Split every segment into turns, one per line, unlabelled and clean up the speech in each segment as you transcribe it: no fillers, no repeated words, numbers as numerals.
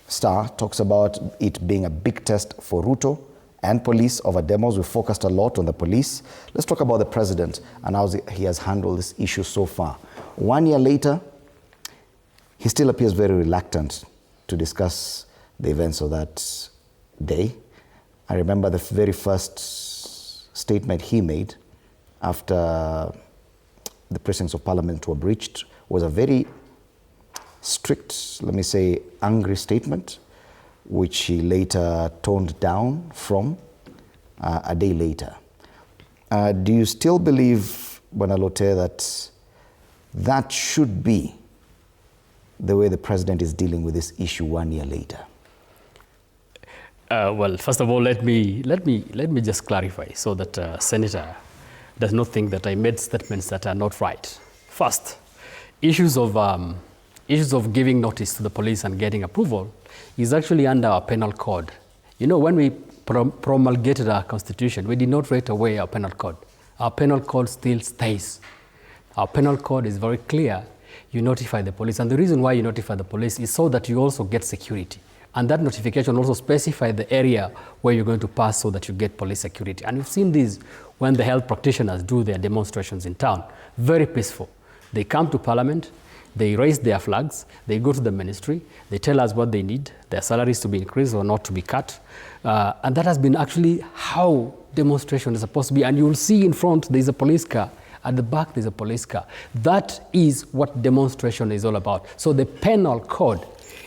Star talks about it being a big test for Ruto and police over demos. We focused a lot on the police. Let's talk about the president and how he has handled this issue so far. 1 year later, he still appears very reluctant to discuss the events of that day. I remember the very first statement he made after the precincts of Parliament were breached was a very strict, let me say, angry statement, which he later toned down from a day later. Do you still believe, Bwana Lotee, that that should be the way the president is dealing with this issue 1 year later?
Well, first of all, let me just clarify so that Senator does not think that I made statements that are not right. First, issues of giving notice to the police and getting approval is actually under our penal code. You know, when we promulgated our constitution, we did not write away our penal code. Our penal code still stays. Our penal code is very clear. You notify the police, and the reason why you notify the police is so that you also get security. And that notification also specifies the area where you're going to pass so that you get police security. And you've seen this when the health practitioners do their demonstrations in town. Very peaceful. They come to Parliament, they raise their flags, they go to the ministry, they tell us what they need, their salaries to be increased or not to be cut. And that has been actually how demonstration is supposed to be. And you will see in front, there's a police car. At the back, there's a police car. That is what demonstration is all about. So the penal code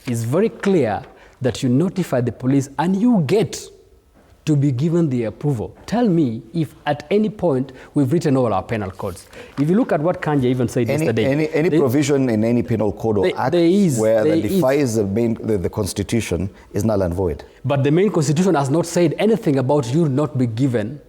is very clear that you notify the police and you get to be given the approval. Tell me if at any point we've written all our penal codes. If you look at what Kanja even said yesterday.
Any provision in any penal code or act where that defies the constitution is null and void.
But the main constitution has not said anything about you not be given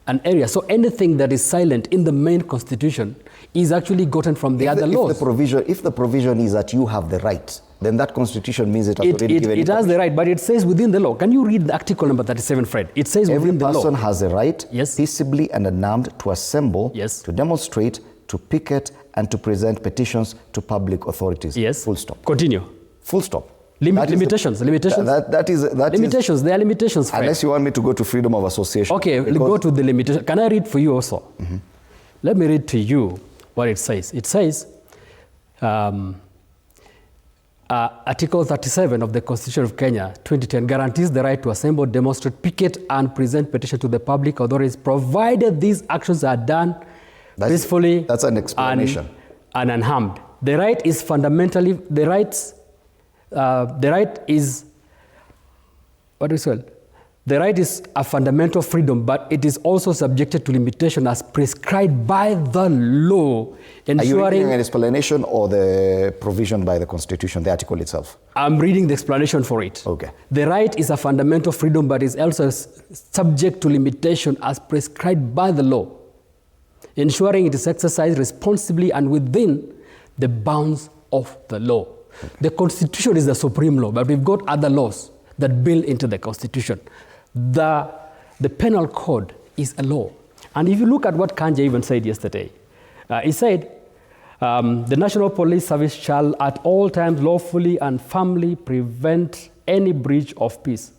an area. So anything that is silent in the main constitution is actually gotten from the other laws.
If the provision is that you have the right, then that constitution means it has already given
it has the right, but it says within the law. Can you read the article number 37, Fred? It says within the law.
Every person has a right,
yes,
peaceably and unarmed, to assemble,
yes,
to demonstrate, to picket, and to present petitions to public authorities.
Yes.
Full stop.
Continue.
Full stop.
Limitations. There are limitations, Fred.
Unless you want me to go to freedom of association.
Okay, go to the limitation. Can I read for you also? Mm-hmm. Let me read to you what it says. It says, Article 37 of the Constitution of Kenya, 2010, guarantees the right to assemble, demonstrate, picket, and present petition to the public authorities, provided these actions are done peacefully.
That's an explanation.
And unharmed. The right is fundamentally, the right is a fundamental freedom, but it is also subjected to limitation as prescribed by the law.
Are you reading an explanation or the provision by the Constitution, the article itself?
I'm reading the explanation for it.
Okay.
The right is a fundamental freedom, but is also subject to limitation as prescribed by the law, ensuring it is exercised responsibly and within the bounds of the law. Okay. The Constitution is the supreme law, but we've got other laws that build into the Constitution. The penal code is a law. And if you look at what Kanja even said yesterday, he said, the National Police Service shall at all times lawfully and firmly prevent any breach of peace.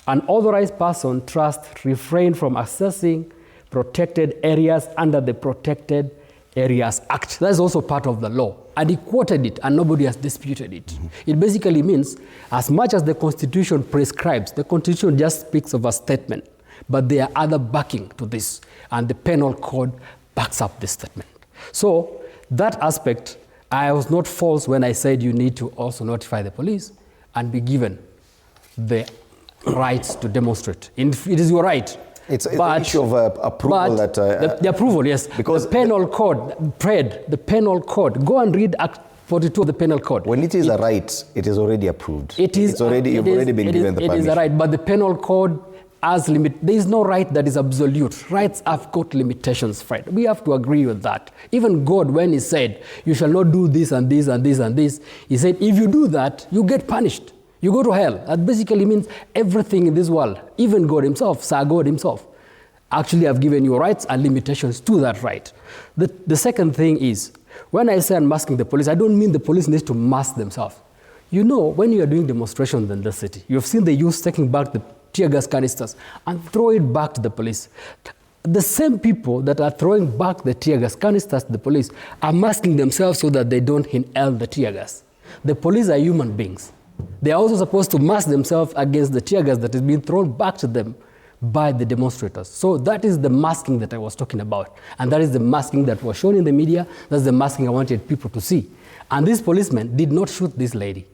An authorized person trust refrain from accessing protected areas under the Protected Areas Act. That's also part of the law. And he quoted it, and nobody has disputed it. Mm-hmm. It basically means, as much as the Constitution prescribes, the Constitution just speaks of a statement, but there are other backing to this, and the penal code backs up this statement. So that aspect, I was not false when I said you need to also notify the police and be given the rights to demonstrate. It is your right.
It's an issue of approval.
The approval, yes. Because the penal code, the penal code. Go and read Act 42 of the penal code.
When it is a right, it is already approved. You've already been given the permission.
It is a right, but the penal code has limit. There is no right that is absolute. Rights have got limitations, Fred. We have to agree with that. Even God, when he said, you shall not do this and this and this and this, he said, if you do that, you get punished. You go to hell. That basically means everything in this world, even God himself, Sir God himself, actually have given you rights and limitations to that right. The second thing is, when I say unmasking the police, I don't mean the police need to mask themselves. You know, when you are doing demonstrations in the city, you have seen the youth taking back the tear gas canisters and throw it back to the police. The same people that are throwing back the tear gas canisters to the police are masking themselves so that they don't inhale the tear gas. The police are human beings. They are also supposed to mask themselves against the tear gas that is being thrown back to them by the demonstrators. So that is the masking that I was talking about. And that is the masking that was shown in the media. That's the masking I wanted people to see. And this policeman did not shoot this lady.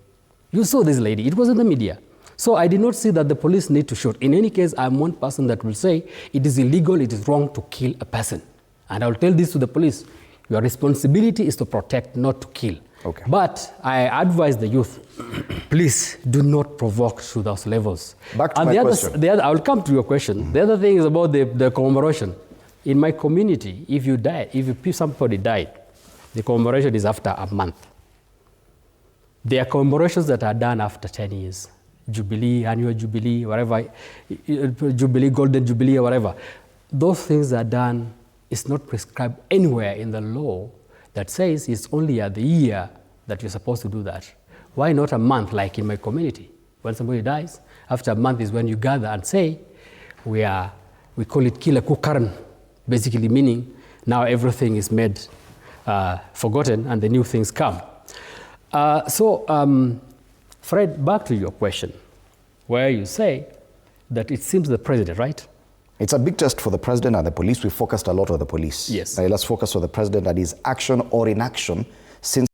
You saw this lady. It was in the media. So I did not see that the police need to shoot. In any case, I'm one person that will say it is illegal, it is wrong to kill a person. And I will tell this to the police. Your responsibility is to protect, not to kill.
Okay.
But I advise the youth, please do not provoke to those levels.
Back to my question.
I will come to your question. The other thing is about the commemoration. In my community, if you die, if somebody died, the commemoration is after a month. There are commemorations that are done after 10 years. Jubilee, annual Jubilee, whatever, Jubilee, Golden Jubilee, or whatever. Those things are done, it's not prescribed anywhere in the law that says it's only at the year that you're supposed to do that. Why not a month like in my community? When somebody dies, after a month is when you gather and say, we call it kila kukaran, basically meaning now everything is made forgotten and the new things come. Fred, back to your question, where you say that it seems the president, right?
It's a big test for the president and the police. We focused a lot on the police.
Yes.
Let's focus on the president and his action or inaction since